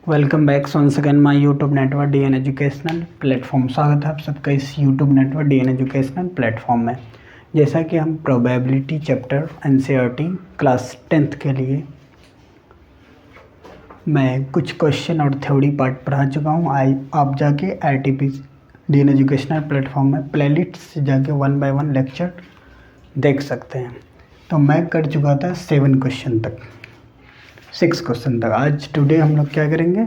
Welcome back once again my YouTube network DN educational platform. स्वागत है आप सबका इस YouTube network DN educational platform में। जैसा कि हम probability chapter NCERT class 10th के लिए मैं कुछ क्वेश्चन और थ्योरी पार्ट पढ़ा चुका हूँ। आप जाके आईटीपी डीएन एजुकेशनल प्लेटफॉर्म में प्लेलिस्ट से जाके 1 बाय 1 लेक्चर देख सकते हैं। तो मैं कर चुका था 7 क्वेश्चन तक, 6 क्वेश्चन तक। आज टुडे हम लोग क्या करेंगे,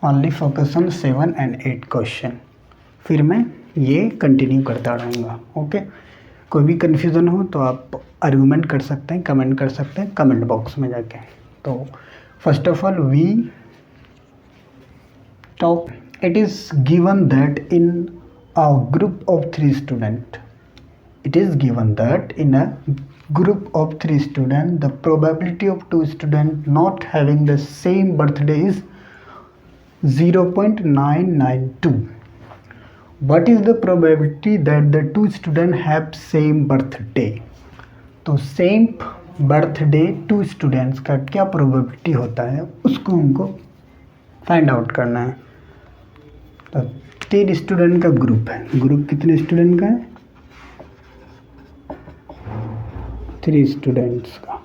only focus on 7 and 8 question. फिर मैं ये कंटिन्यू करता रहूँगा। ओके, कोई भी कन्फ्यूज़न हो तो आप आर्गूमेंट कर सकते हैं, कमेंट कर सकते हैं कमेंट बॉक्स में जाके। तो first of all we talk, it is given that in a group of 3 student, it is given that in a group of 3 students the probability of 2 students not having the same birthday is 0.992. what is the probability that the 2 students have same birthday? तो same birthday 2 students का क्या probability होता है उसको हमको find out करना है। तो 3 स्टूडेंट का ग्रुप है। ग्रुप कितने स्टूडेंट का है? 3 स्टूडेंट्स का।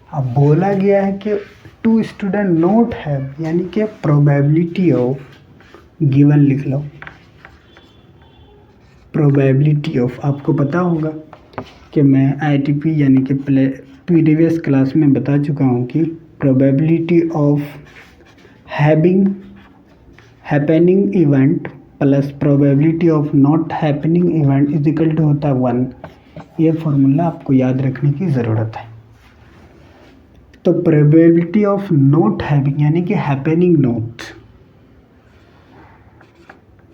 अब बोला गया है कि 2 स्टूडेंट नोट हैव, यानी कि प्रोबेबिलिटी ऑफ, गिवन लिख लो, प्रोबेबिलिटी ऑफ। आपको पता होगा कि मैं आईटीपी यानी कि प्रीवियस क्लास में बता चुका हूँ कि probability of happening event plus probability of not happening event is equal to होता है 1। ये फॉर्मूला आपको याद रखने की ज़रूरत है। तो प्रोबेबिलिटी ऑफ नॉट हैविंग यानी कि happening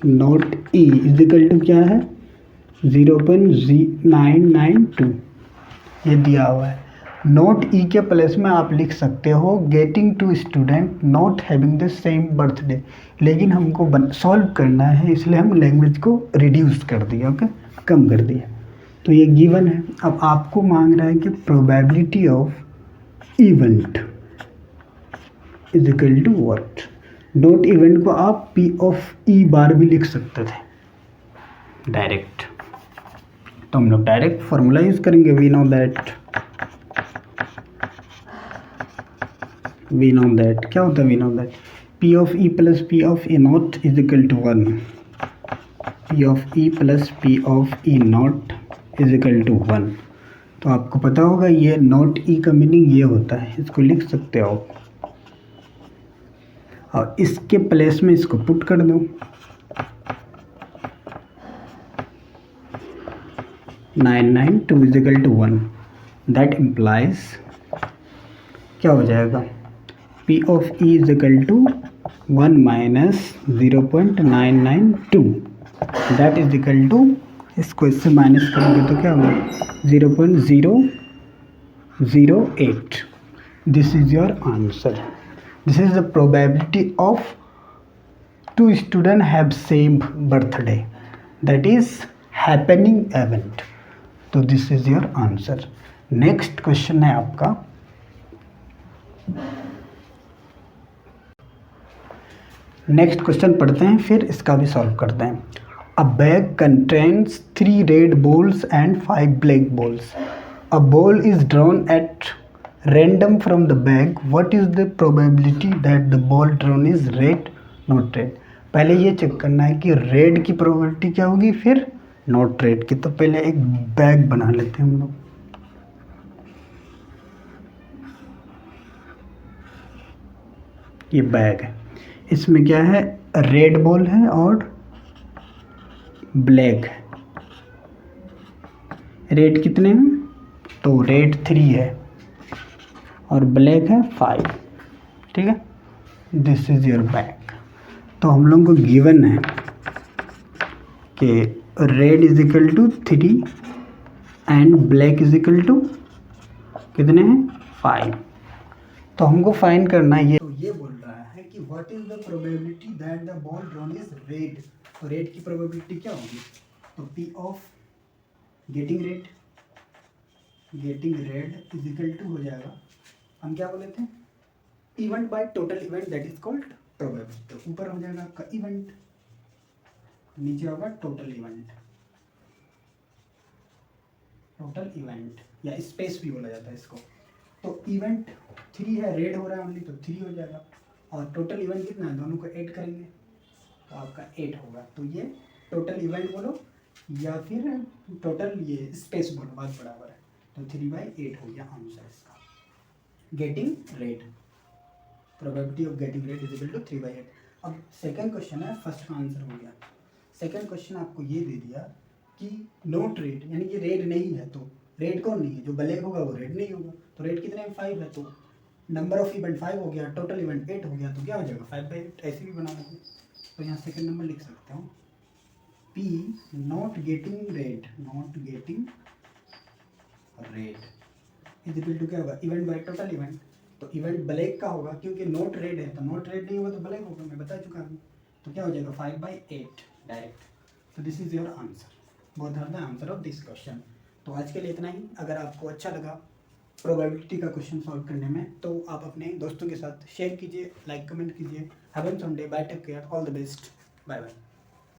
not E is equal to क्या है? 0.992 ये दिया हुआ है। नोट ई के प्लेस में आप लिख सकते हो getting 2 student not having the same birthday, लेकिन हमको सॉल्व करना है इसलिए हम लैंग्वेज को रिड्यूस कर दिया। ओके, कम कर दिया। तो ये गिवन है। अब आपको मांग रहा है कि probability of event is equal to what? Not event को आप पी ऑफ ई बार भी लिख सकते थे डायरेक्ट। तो हम लोग डायरेक्ट फॉर्मूला यूज करेंगे। वी नो दैट क्या होता है? We know that P of E plus P of E not is equal to 1। P of E plus P of E not is equal to 1। तो आपको पता होगा ये not ई का मीनिंग ये होता है, इसको लिख सकते हो और इसके प्लेस में इसको पुट कर दो। 992 is equal to 1। That implies क्या हो जाएगा? P of E is equal to 1 minus 0.992। That is equal to, इसको इससे माइनस करेंगे तो क्या होगा? 0.008। This is your answer. This is the probability of 2 student have same birthday, that is happening event. तो this is your answer. Next question है आपका, next question पढ़ते हैं फिर इसका भी सॉल्व करते हैं। अ bag contains 3 red balls and 5 black balls. A ball is drawn at random from the bag. What is the probability that the ball drawn is red not red? पहले ये check करना है कि रेड की probability क्या होगी, फिर not red की। तो पहले एक बैग बना लेते हैं हम लोग। ये बैग है, इसमें क्या है? रेड बॉल है और ब्लैक है। रेड कितने हैं? तो रेड 3 है और ब्लैक है 5। ठीक है, दिस इज योर बैग। तो हम लोग को गिवन है कि red is equal to 3 and black is equal to कितने हैं? 5। तो हमको फाइंड करना है ये। तो ये बोल रहा है कि what is the probability that the ball drawn is red. तो रेड की प्रोबेबिलिटी क्या होगी? तो P of getting red is equal to हो जाएगा, हम क्या बोले थे? Event by total event that is called probability. तो ऊपर हो जाएगा आपका इवेंट, नीचे होगा टोटल इवेंट, टोटल इवेंट या स्पेस भी बोला जाता है इसको। तो इवेंट 3 है, रेड हो रहा है ओनली, तो 3 हो जाएगा, और टोटल इवेंट कितना है, दोनों को ऐड करेंगे तो आपका 8 होगा। तो ये टोटल इवेंट बोलो या फिर टोटल ये स्पेस बोलो, बात बराबर है। तो 3/8 हो गया आंसर इसका। Getting red, probability of getting red is equal to 3/8। अब सेकंड क्वेश्चन है, फर्स्ट का आंसर हो गया। सेकंड क्वेश्चन आपको ये दे दिया कि नोट रेट, यानी कि रेड नहीं है, तो रेड कौन नहीं है, जो ब्लैक होगा वो रेड नहीं होगा। तो रेड कितने में 5 है, तो नंबर ऑफ इवेंट 5 हो गया, टोटल इवेंट 8 हो गया, तो क्या हो जाएगा 5/8। ऐसे भी बना लेंगे, तो यहाँ सेकंड नंबर लिख सकते हो, P not getting red, not getting red is equal to क्या होगा, इवेंट बाय टोटल इवेंट। तो इवेंट ब्लैक का होगा क्योंकि नोट रेड है, तो नोट रेड नहीं होगा तो ब्लैक होगा, मैं बता चुका हूँ। तो क्या हो जाएगा 5/8 डायरेक्ट। तो this is your answer, both are the answer of this question. तो आज के लिए इतना ही। अगर आपको अच्छा लगा प्रोबेबिलिटी का क्वेश्चन सॉल्व करने में, तो आप अपने दोस्तों के साथ शेयर कीजिए, लाइक कमेंट कीजिए। Have a some day, bye, take care, all the best, bye bye.